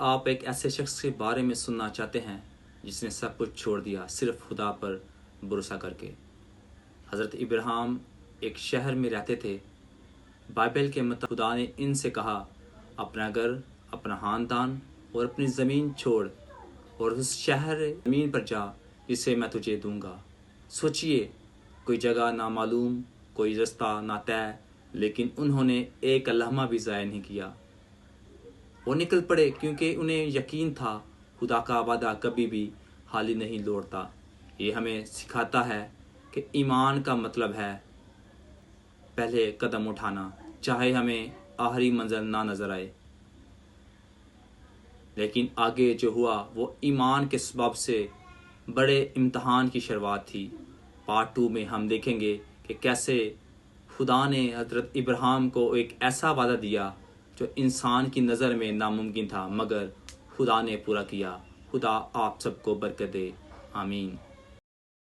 آپ ایک ایسے شخص کے بارے میں سننا چاہتے ہیں جس نے سب کچھ چھوڑ دیا صرف خدا پر بھروسہ کر کے۔ حضرت ابراہیم ایک شہر میں رہتے تھے۔ بائبل کے مطابق خدا نے ان سے کہا، اپنا گھر، اپنا خاندان اور اپنی زمین چھوڑ اور اس شہر زمین پر جا جسے میں تجھے دوں گا۔ سوچئے، کوئی جگہ نہ معلوم، کوئی رستہ نہ طے، لیکن انہوں نے ایک لمحہ بھی ضائع نہیں کیا۔ وہ نکل پڑے کیونکہ انہیں یقین تھا خدا کا وعدہ کبھی بھی خالی نہیں لوٹتا۔ یہ ہمیں سکھاتا ہے کہ ایمان کا مطلب ہے پہلے قدم اٹھانا، چاہے ہمیں آخری منزل نہ نظر آئے۔ لیکن آگے جو ہوا وہ ایمان کے سبب سے بڑے امتحان کی شروعات تھی۔ پارٹ 2 میں ہم دیکھیں گے کہ کیسے خدا نے حضرت ابراہیم کو ایک ایسا وعدہ دیا جو انسان کی نظر میں ناممکن تھا، مگر خدا نے پورا کیا۔ خدا آپ سب کو برکت دے، آمین۔